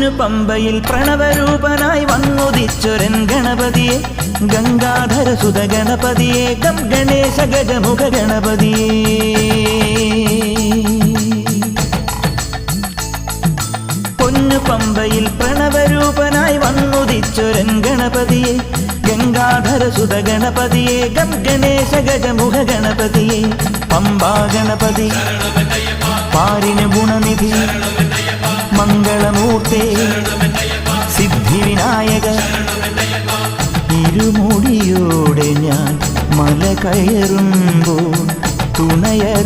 പമ്പയിൽ പ്രണവരൂപനായി വന്നുദിച്ചൊരൻ ഗണപതിയെ ഗംഗാധരസുത ഗണപതിയെ ഗം ഗണേശ ഗജമുഖ ഗണപതിയെ പമ്പയിൽ പ്രണവരൂപനായി വന്നുദിച്ചൊരൻ ഗണപതിയെ ഗംഗാധരസുത ഗണപതിയെ ഗം ഗണേശ ഗജമുഖ ഗണപതിയെ പമ്പാ ഗണപതി പാരിന് ഗുണനിധി മംഗളമൂർത്തേ സിദ്ധിവിനായക ഇരുമുടിയോടെ ഞാൻ മല കയറുമ്പോൾ തുണയരു